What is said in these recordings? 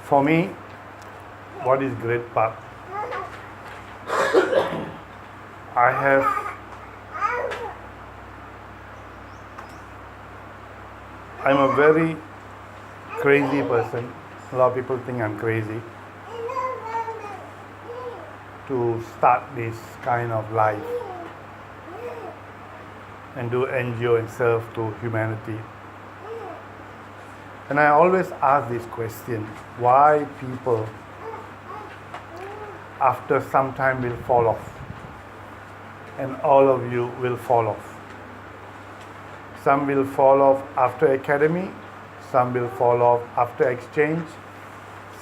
For me, what is great path? I'm a very crazy person. A lot of people think I'm crazy to start this kind of life and do NGO and serve to humanity. And I always ask this question, why people after some time will fall off, and all of you will fall off. Some will fall off after academy, some will fall off after exchange,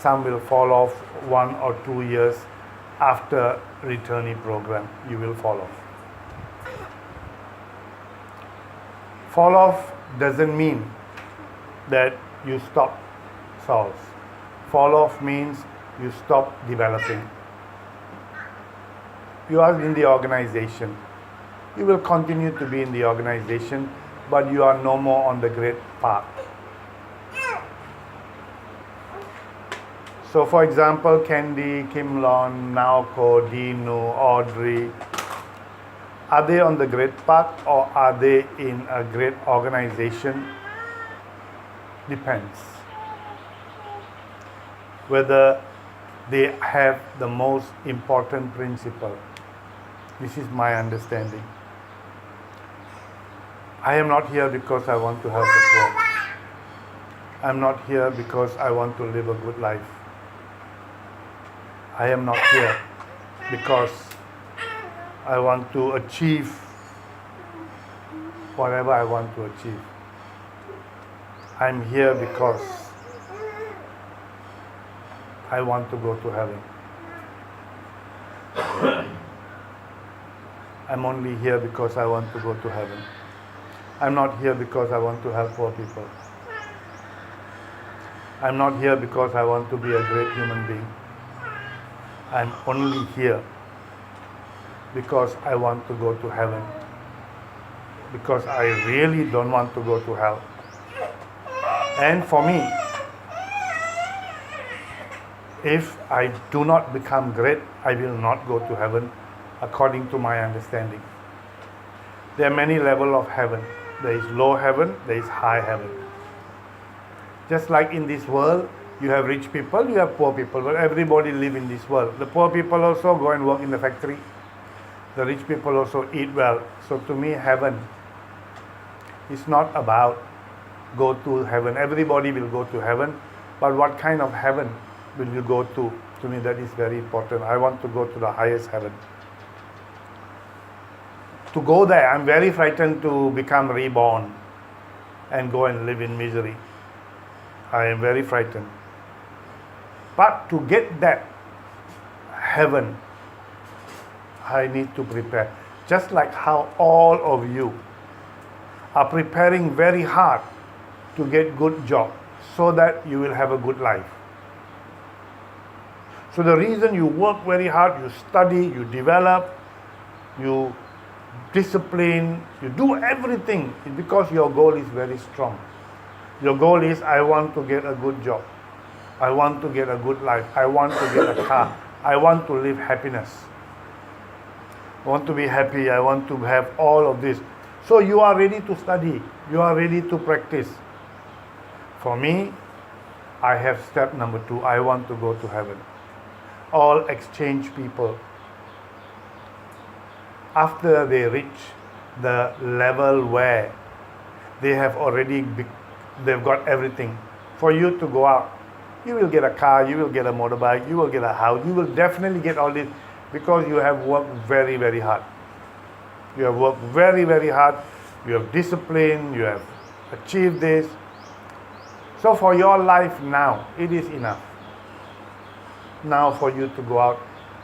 some will fall off 1 or 2 years after returnee program. You will fall off. Fall off doesn't mean that you stop souls. Fall off means you stop developing. You are in the organization. You will continue to be in the organization, but you are no more on the great path. So for example, Candy, Kim Lon, Naoko, Dinu, Audrey, are they on the great path or are they in a great organization? Depends. Whether they have the most important principle. This is my understanding. I am not here because I want to help the poor. I'm not here because I want to live a good life. I am not here because I want to achieve whatever I want to achieve. I'm here because I want to go to heaven. I'm only here because I want to go to heaven. I'm not here because I want to help poor people. I'm not here because I want to be a great human being. I'm only here because I want to go to heaven. Because I really don't want to go to hell. And for me, if I do not become great, I will not go to heaven according to my understanding. There are many levels of heaven. There is low heaven, there is high heaven. Just like in this world, you have rich people, you have poor people, but everybody live in this world. The poor people also go and work in the factory. The rich people also eat well. So to me, heaven is not about go to heaven. Everybody will go to heaven, but what kind of heaven will you go to? To me, that is very important. I want to go to the highest heaven. To go there, I'm very frightened to become reborn and go and live in misery. I am very frightened. But to get that heaven, I need to prepare. Just like how all of you are preparing very hard to get good job so that you will have a good life. So the reason you work very hard, you study, you develop, you discipline, you do everything is because your goal is very strong. Your goal is, I want to get a good job. I want to get a good life. I want to get a car. I want to live happiness. I want to be happy. I want to have all of this. So you are ready to study. You are ready to practice. For me, I have step number 2. I want to go to heaven. All exchange people, after they reach the level where they have already, they've got everything. For you to go out, you will get a car, you will get a motorbike, you will get a house, you will definitely get all this because you have worked very, very hard. You have worked very, very hard. You have discipline, you have achieved this. So for your life now, it is enough. Now for you to go out,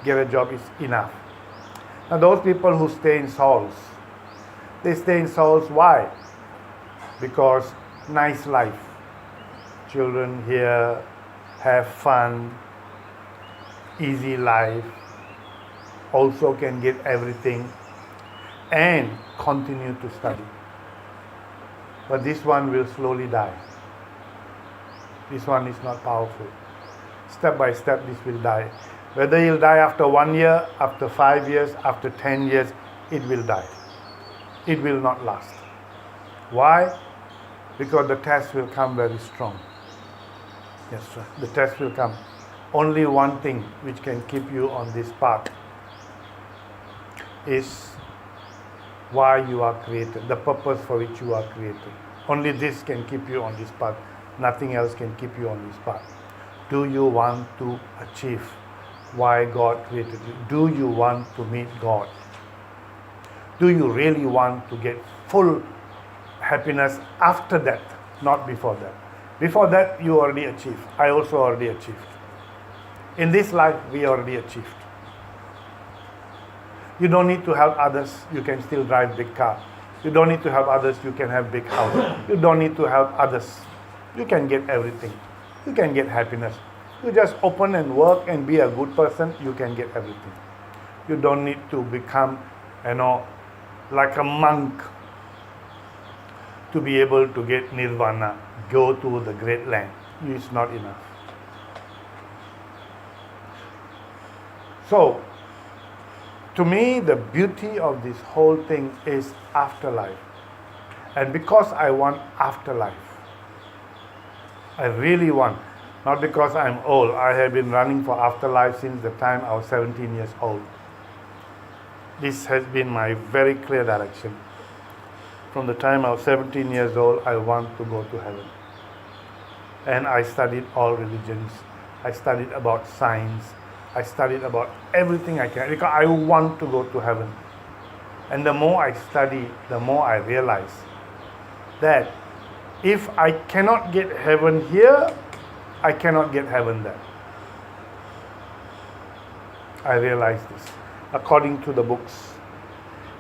get a job is enough. Now those people who stay in souls, they stay in souls, why? Because nice life. Children here have fun, easy life, also can get everything and continue to study. But this one will slowly die. This one is not powerful. Step by step, this will die. Whether he'll die after 1 year, after 5 years, after 10 years, it will die. It will not last. Why? Because the test will come very strong. Yes, sir. The test will come. Only one thing which can keep you on this path is why you are created, the purpose for which you are created. Only this can keep you on this path. Nothing else can keep you on this path. Do you want to achieve why God created you? Do you want to meet God? Do you really want to get full happiness after that, not before that? Before that, you already achieved. I also already achieved. In this life, we already achieved. You don't need to help others, you can still drive big car. You don't need to help others, you can have big house. You don't need to help others, you can get everything. You can get happiness. You just open and work and be a good person, you can get everything. You don't need to become, like a monk to be able to get nirvana, go to the great land. It's not enough. So, to me, the beauty of this whole thing is afterlife. And because I want afterlife, I really want, not because I'm old. I have been running for afterlife since the time I was 17 years old. This has been my very clear direction. From the time I was 17 years old, I want to go to heaven. And I studied all religions. I studied about science. I studied about everything I can, because I want to go to heaven. And the more I study, the more I realize that if I cannot get heaven here, I cannot get heaven there. I realize this according to the books.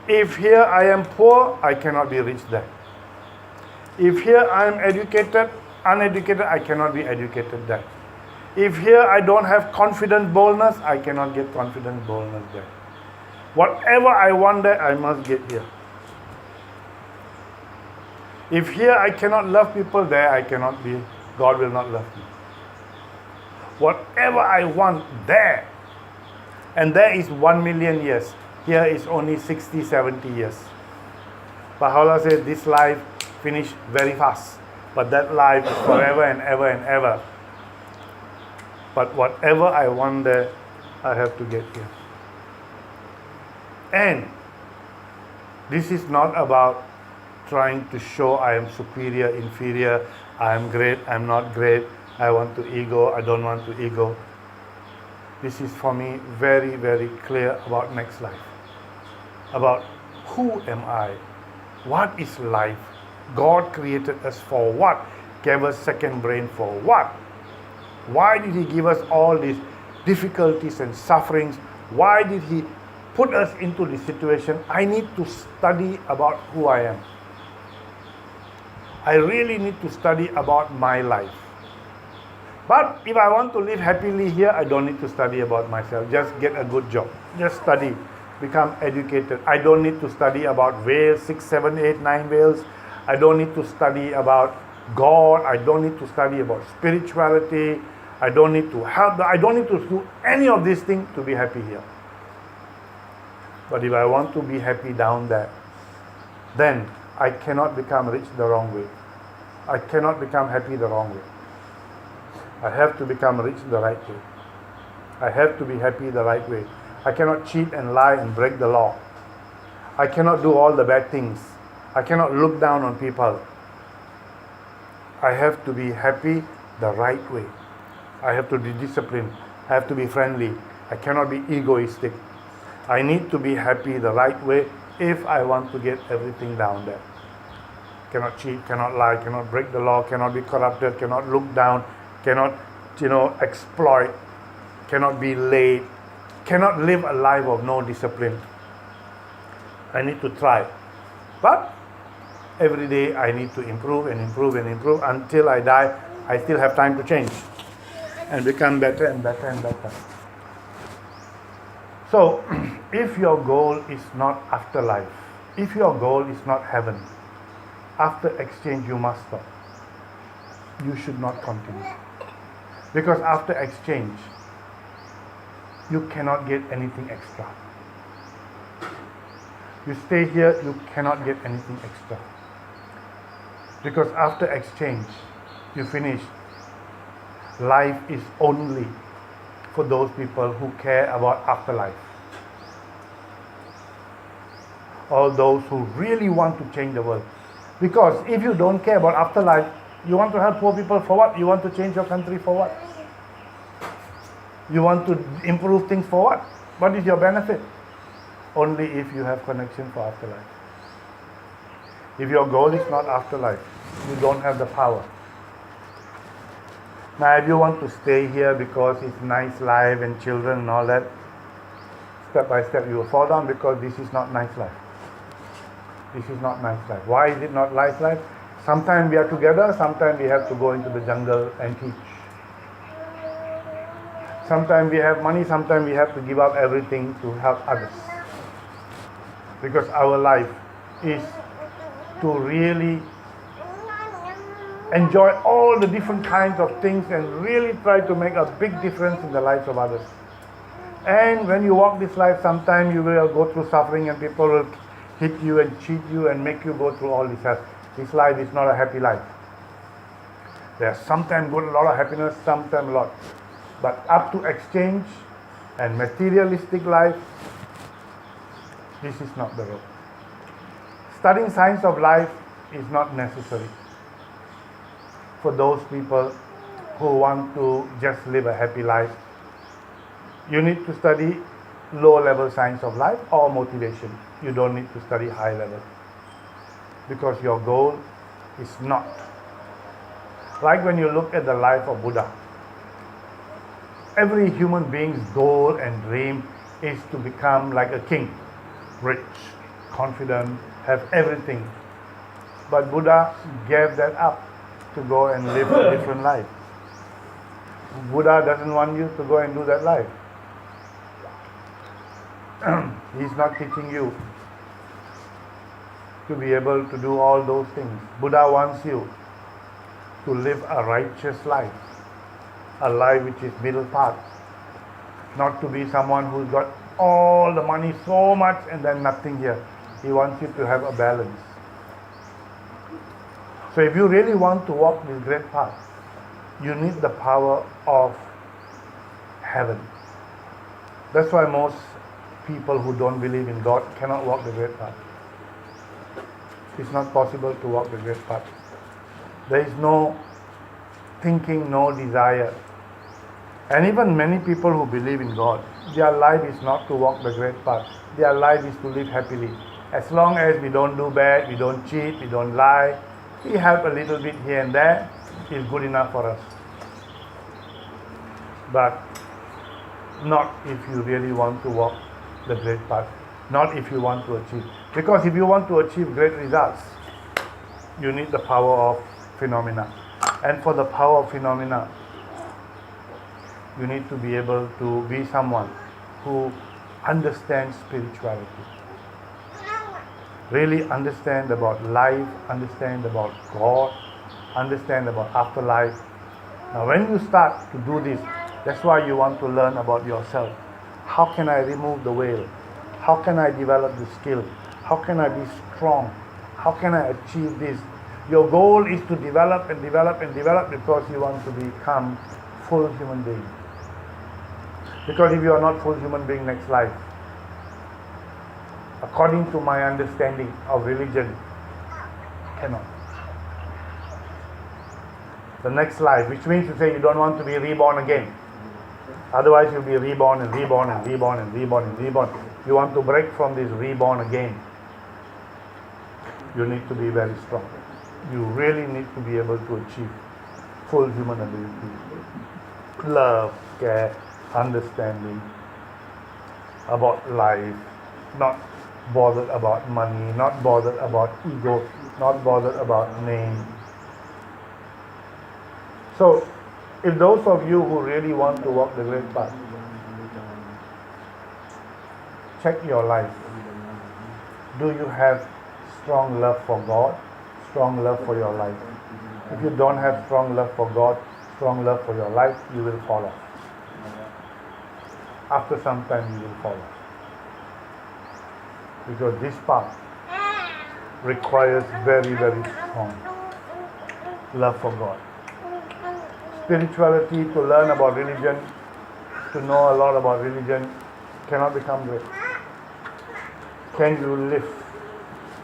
If here I am poor, I cannot be rich there. If here I am uneducated, I cannot be educated there. If here I don't have confident boldness, I cannot get confident boldness there. Whatever I want there, I must get here. If here I cannot love people, there I cannot be, God will not love me. Whatever I want there, and there is 1 million years, here is only 60, 70 years. Baha'u'llah says this life finished very fast, but that life is forever and ever and ever. But whatever I want there, I have to get here. And this is not about trying to show I am superior, inferior, I am great, I am not great, I want to ego, I don't want to ego. This is for me very, very clear about next life. About who am I? What is life? God created us for what? Gave us second brain for what? Why did He give us all these difficulties and sufferings? Why did He put us into this situation? I need to study about who I am. I really need to study about my life. But if I want to live happily here, I don't need to study about myself. Just get a good job. Just study. Become educated. I don't need to study about whales, 6, 7, 8, 9 whales. I don't need to study about God. I don't need to study about spirituality. I don't need to help. I don't need to do any of these things to be happy here. But if I want to be happy down there, then I cannot become rich the wrong way. I cannot become happy the wrong way. I have to become rich the right way. I have to be happy the right way. I cannot cheat and lie and break the law. I cannot do all the bad things. I cannot look down on people. I have to be happy the right way. I have to be disciplined. I have to be friendly. I cannot be egoistic. I need to be happy the right way if I want to get everything down there. Cannot cheat, cannot lie, cannot break the law, cannot be corrupted, cannot look down, cannot, exploit, cannot be late, cannot live a life of no discipline. I need to try. But every day I need to improve and improve and improve until I die. I still have time to change and become better and better and better. So, if your goal is not afterlife, if your goal is not heaven, after exchange you must stop. You should not continue. Because after exchange, you cannot get anything extra. You stay here, you cannot get anything extra. Because after exchange, you finish. Life is only for those people who care about afterlife. Or those who really want to change the world. Because if you don't care about afterlife, you want to help poor people for what? You want to change your country for what? You want to improve things for what? What is your benefit? Only if you have connection for afterlife. If your goal is not afterlife, you don't have the power. Now if you want to stay here because it's nice life and children and all that, step by step you will fall down because this is not nice life. This is not nice life. Why is it not nice life? Sometimes we are together, sometimes we have to go into the jungle and teach. Sometimes we have money, sometimes we have to give up everything to help others. Because our life is to really enjoy all the different kinds of things and really try to make a big difference in the lives of others. And when you walk this life, sometimes you will go through suffering and people will hit you and cheat you and make you go through all this. This life is not a happy life. There's sometimes a lot of happiness, sometimes a lot. But up to exchange and materialistic life, this is not the road. Studying science of life is not necessary for those people who want to just live a happy life. You need to study low-level science of life or motivation. You don't need to study high level. Because your goal is not. Like when you look at the life of Buddha, every human being's goal and dream is to become like a king, rich, confident, have everything. But Buddha gave that up to go and live a different life. Buddha doesn't want you to go and do that life. He's not teaching you to be able to do all those things. Buddha wants you to live a righteous life, a life which is middle path, not to be someone who's got all the money so much and then nothing here. He wants you to have a balance. So if you really want to walk this great path, you need the power of heaven. That's why most people who don't believe in God cannot walk the great path. It's not possible to walk the great path. There is no thinking, no desire. And even many people who believe in God, their life is not to walk the great path. Their life is to live happily. As long as we don't do bad, we don't cheat, we don't lie, we help a little bit here and there, is good enough for us. But not if you really want to walk the great path. Not if you want to achieve. Because if you want to achieve great results, you need the power of phenomena. And for the power of phenomena, you need to be able to be someone who understands spirituality. Really understand about life, understand about God, understand about afterlife. Now when you start to do this, that's why you want to learn about yourself. How can I remove the veil? How can I develop the skill? How can I be strong? How can I achieve this? Your goal is to develop and develop and develop because you want to become full human being. Because if you are not full human being next life, according to my understanding of religion, cannot. The next life, which means to say you don't want to be reborn again. Otherwise you'll be reborn and reborn and reborn and reborn and reborn. You want to break from this reborn again. You need to be very strong. You really need to be able to achieve full human ability. Love, care, understanding about life, not bothered about money, not bothered about ego, not bothered about name. So, if those of you who really want to walk the great path, check your life. Do you have strong love for God, strong love for your life? If you don't have strong love for God, strong love for your life, you will fall off. After some time, you will fall off. Because this path requires very, very strong love for God. Spirituality, to learn about religion, to know a lot about religion, cannot become great. Can you live?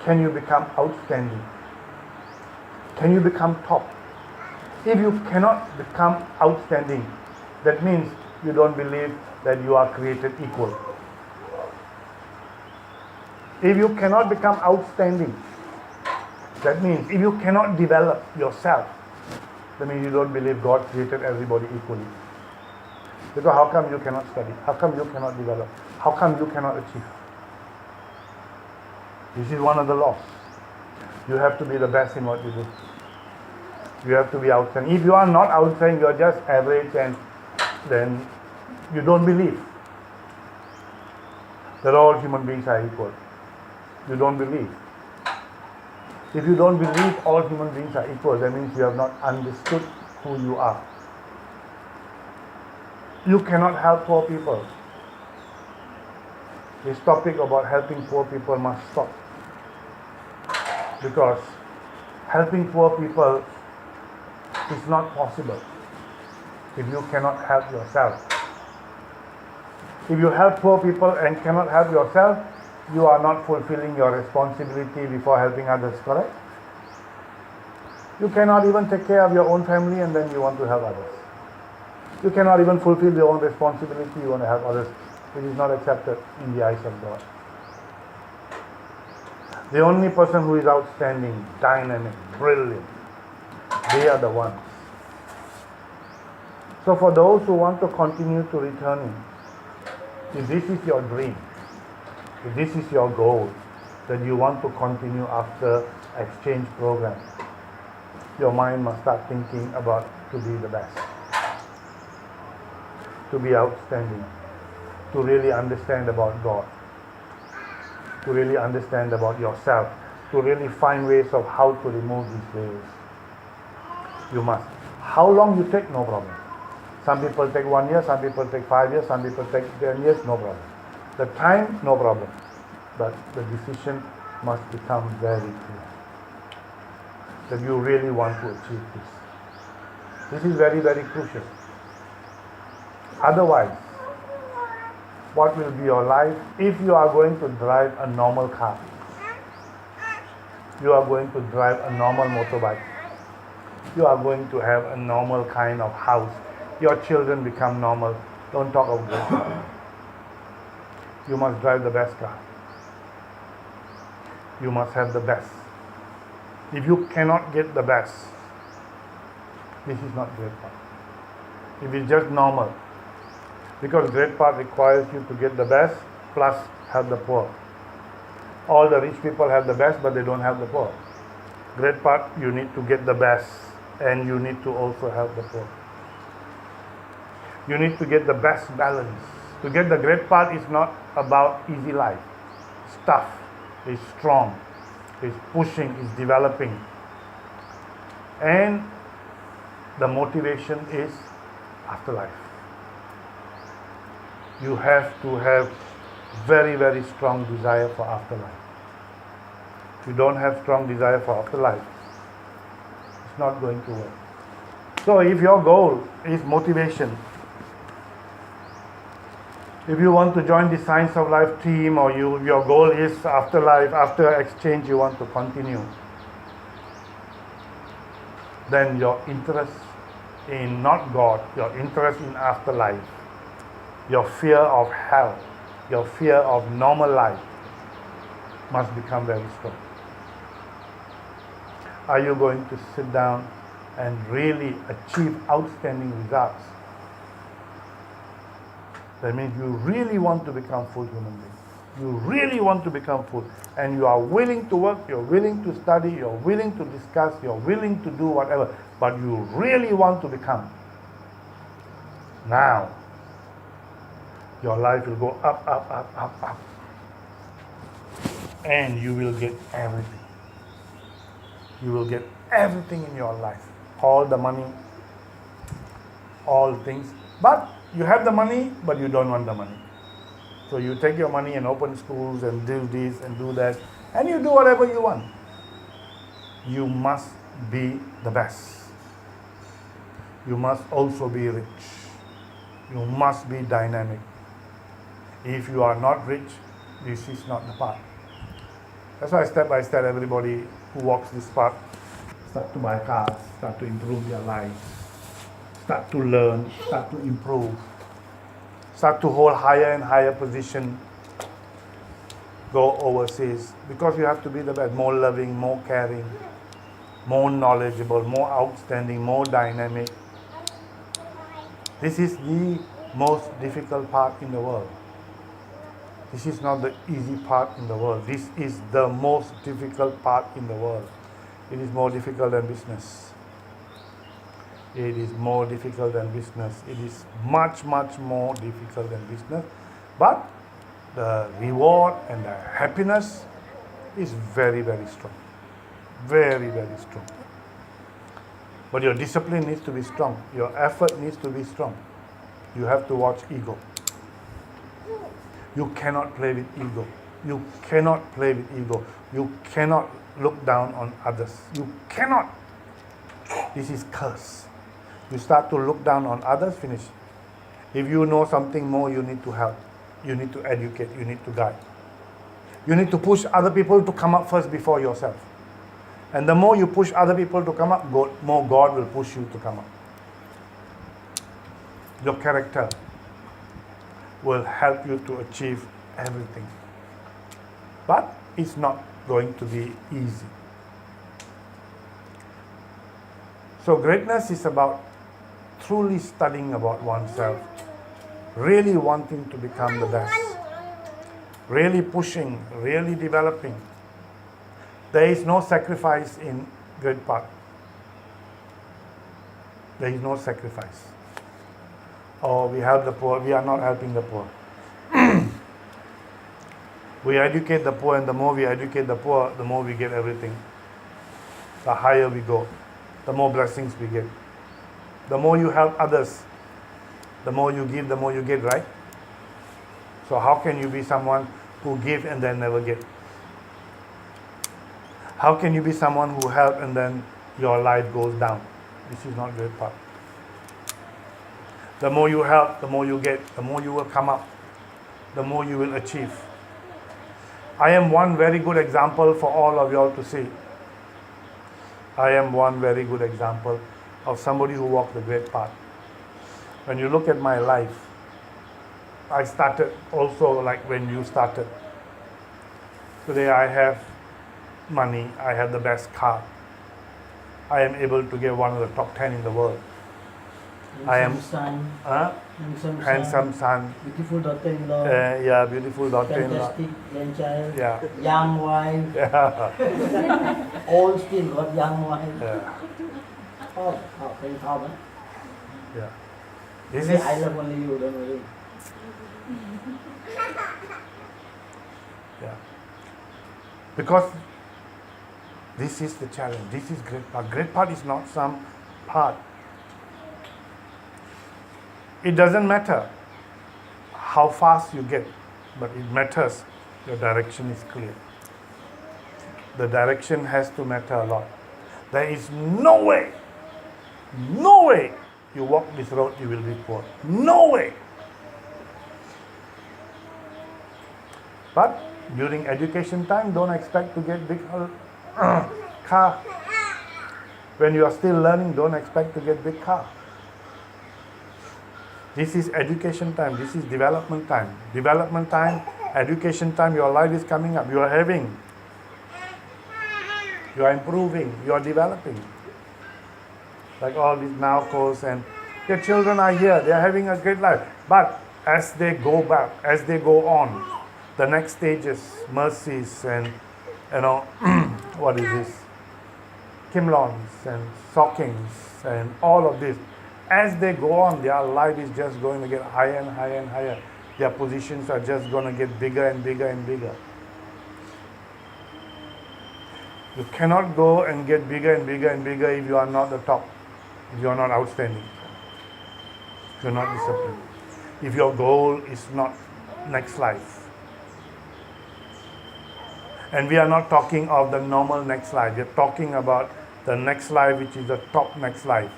Can you become outstanding? Can you become top? If you cannot become outstanding, that means you don't believe that you are created equal. If you cannot become outstanding, that means if you cannot develop yourself, that means you don't believe God created everybody equally. Because how come you cannot study? How come you cannot develop? How come you cannot achieve? This is one of the laws. You have to be the best in what you do. You have to be outstanding. If you are not outstanding, you are just average, and then you don't believe that all human beings are equal. You don't believe. If you don't believe all human beings are equal, that means you have not understood who you are. You cannot help poor people. This topic about helping poor people must stop. Because helping poor people is not possible if you cannot help yourself. If you help poor people and cannot help yourself, you are not fulfilling your responsibility before helping others, correct? You cannot even take care of your own family and then you want to help others. You cannot even fulfill your own responsibility, you want to help others. It is not accepted in the eyes of God. The only person who is outstanding, dynamic, brilliant, they are the ones. So for those who want to continue to returning, if this is your dream, if this is your goal, that you want to continue after exchange program, your mind must start thinking about to be the best, to be outstanding, to really understand about God, to really understand about yourself, to really find ways of how to remove these layers. You must. How long you take, no problem. Some people take 1 year, some people take 5 years, some people take 10 years, no problem. The time, no problem. But the decision must become very clear. That you really want to achieve this. This is very, very crucial. Otherwise, what will be your life if you are going to drive a normal car? You are going to drive a normal motorbike. You are going to have a normal kind of house. Your children become normal. Don't talk of great car. You must drive the best car. You must have the best. If you cannot get the best, this is not great path. If it's just normal, because great path requires you to get the best plus help the poor. All the rich people have the best, but they don't have the poor. Great path, you need to get the best, and you need to also help the poor. You need to get the best balance. To get the great path is not about easy life. It's tough, it's strong, it's pushing, it's developing. And the motivation is afterlife. You have to have very, very strong desire for afterlife. If you don't have strong desire for afterlife, it's not going to work. So if your goal is motivation, if you want to join the Science of Life team, or your goal is afterlife, after exchange you want to continue, then your interest in not God, your interest in afterlife, your fear of hell, your fear of normal life must become very strong. Are you going to sit down and really achieve outstanding results? That means you really want to become full human being. You really want to become full. And you are willing to work, you're willing to study, you're willing to discuss, you're willing to do whatever. But you really want to become. Now, your life will go up, up, up, up, up. And you will get everything. You will get everything in your life. All the money, all things. But you have the money, but you don't want the money. So you take your money and open schools and do this and do that, and you do whatever you want. You must be the best. You must also be rich. You must be dynamic. If you are not rich, this is not the path. That's why step by step everybody who walks this path start to buy cars, start to improve their lives, start to learn, start to improve, start to hold higher and higher position, go overseas, because you have to be the best, more loving, more caring, more knowledgeable, more outstanding, more dynamic. This is the most difficult part in the world. This is not the easy part in the world. This is the most difficult part in the world. It is more difficult than business. It is more difficult than business. It is much, much more difficult than business. But the reward and the happiness is very, very strong. Very, very strong. But your discipline needs to be strong. Your effort needs to be strong. You have to watch ego. You cannot play with ego. You cannot play with ego. You cannot look down on others. You cannot. This is curse. You start to look down on others, finish. If you know something more, you need to help. You need to educate. You need to guide. You need to push other people to come up first before yourself. And the more you push other people to come up, more God will push you to come up. Your character will help you to achieve everything. But it's not going to be easy. So greatness is about truly studying about oneself, really wanting to become the best, really pushing, really developing. There is no sacrifice in great path. There is no sacrifice. Oh, we help the poor, we are not helping the poor. We educate the poor, and the more we educate the poor, the more we get everything. The higher we go, the more blessings we get. The more you help others, the more you give, the more you get, right? So how can you be someone who give and then never get? How can you be someone who help and then your life goes down? This is not great path. The more you help, the more you get, the more you will come up, the more you will achieve. I am one very good example for all of you all to see. I am one very good example of somebody who walked the great path. When you look at my life, I started also like when you started. Today I have money, I have the best car. I am able to get one of the top 10 in the world. I am handsome son. Beautiful daughter-in-law. Yeah, beautiful daughter-in-law. Fantastic grandchild. Yeah. Young wife. Yeah. All still got young wife. Yeah. Oh, very common. Yeah. This Say, is I love only you, don't worry. yeah. Because this is the challenge. This is great part. Great part is not some part. It doesn't matter how fast you get, but it matters your direction is clear. The direction has to matter a lot. There is no way you walk this road you will be poor. No way. But during education time, don't expect to get big car. When you are still learning, don't expect to get big car. This is education time. This is development time. Development time, education time, your life is coming up. You are having. You are improving. You are developing. Like all these now course and your children are here. They are having a great life. But as they go back, as they go on, the next stages, mercies and, what is this? Kimlons and sockings and all of this. As they go on, their life is just going to get higher and higher and higher. Their positions are just going to get bigger and bigger and bigger. You cannot go and get bigger and bigger and bigger if you are not the top, if you are not outstanding. you're not disciplined. If your goal is not next life. And we are not talking of the normal next life. We're talking about the next life, which is the top next life.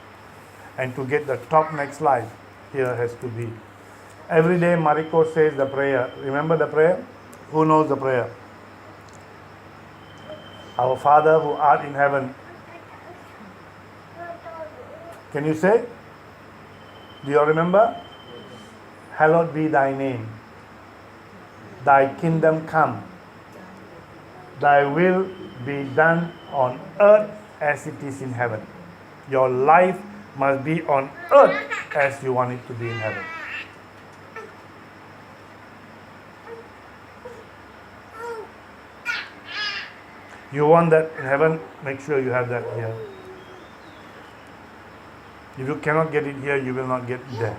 And to get the top next life, here has to be. Every day Mariko says the prayer. Remember the prayer? Who knows the prayer? Our Father who art in heaven. Can you say? Do you remember? Hallowed be thy name. Thy kingdom come. Thy will be done on earth as it is in heaven. Your life must be on earth as you want it to be in heaven. You want that in heaven, make sure you have that here. If you cannot get it here, you will not get it there.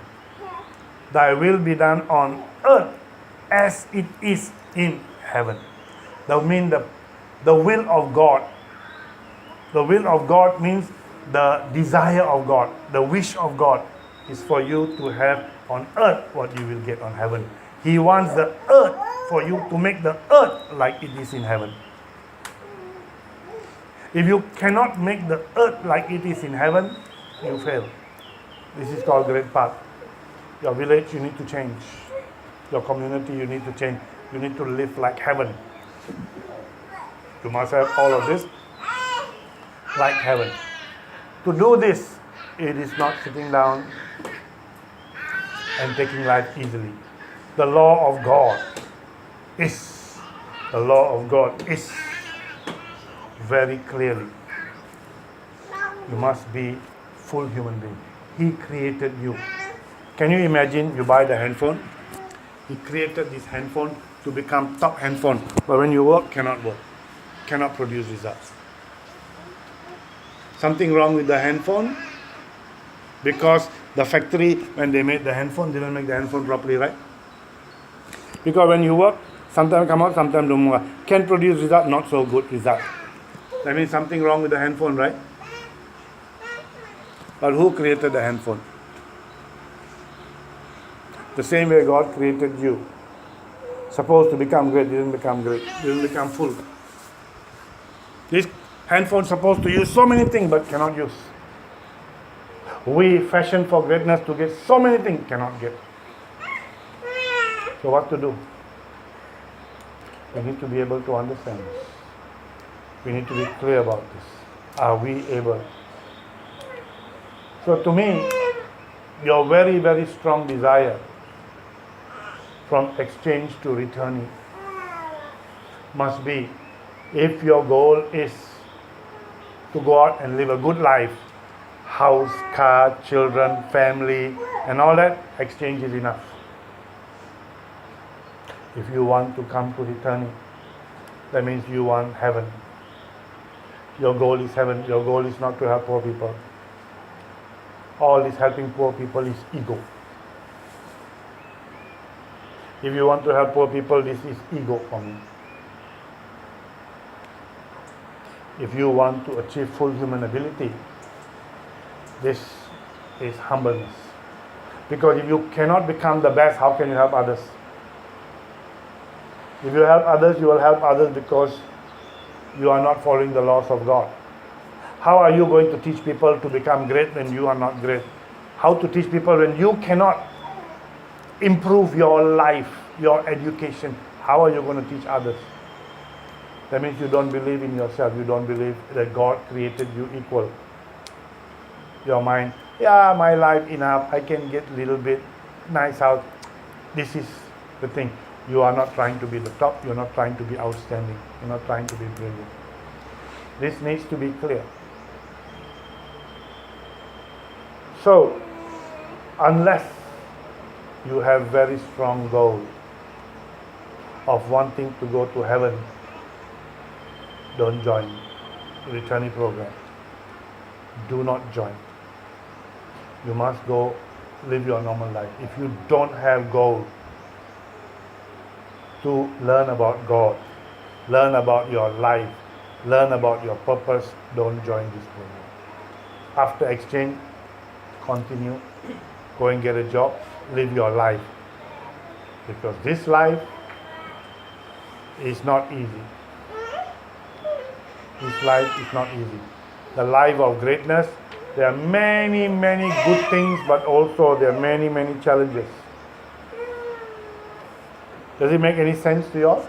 Thy will be done on earth as it is in heaven. That means the will of God. The will of God means the desire of God, the wish of God is for you to have on earth what you will get on heaven. He wants the earth for you to make the earth like it is in heaven. If you cannot make the earth like it is in heaven, you fail. This is called great path. Your village, you need to change. Your community, you need to change. You need to live like heaven. You must have all of this like heaven. To do this, it is not sitting down and taking life easily. The law of God is very clearly. You must be full human being. He created you. Can you imagine you buy the handphone? He created this handphone to become top handphone. But when you work, cannot produce results. Something wrong with the handphone? Because the factory, when they made the handphone, didn't make the handphone properly, right? Because when you work, sometimes come out, sometimes don't work. Can produce result, not so good result. That means something wrong with the handphone, right? But who created the handphone? The same way God created you. Supposed to become great, didn't become great, didn't become full. This handphone supposed to use so many things but cannot use. We fashion for greatness to get so many things, cannot get. So what to do? We need to be able to understand this. We need to be clear about this. Are we able? So to me, your very, very strong desire from exchange to returning must be, if your goal is to go out and live a good life, house, car, children, family, and all that, exchange is enough. If you want to come to returning, that means you want heaven. Your goal is heaven. Your goal is not to help poor people. All this helping poor people is ego. If you want to help poor people, this is ego for me. If you want to achieve full human ability, this is humbleness. Because if you cannot become the best, how can you help others? If you help others, you will help others because you are not following the laws of God. How are you going to teach people to become great when you are not great? How to teach people when you cannot improve your life, your education? How are you going to teach others? That means you don't believe in yourself. You don't believe that God created you equal. Your mind, yeah, my life enough. I can get a little bit nice house. This is the thing. You are not trying to be the top. You're not trying to be outstanding. You're not trying to be brilliant. This needs to be clear. So, unless you have very strong goal of wanting to go to heaven, don't join the returning program. Do not join. You must go live your normal life. If you don't have goal to learn about God, learn about your life, learn about your purpose, don't join this program. After exchange, continue go and get a job, live your life. Because this life is not easy. This life is not easy. The life of greatness, there are many, many good things, but also there are many, many challenges. Does it make any sense to you all?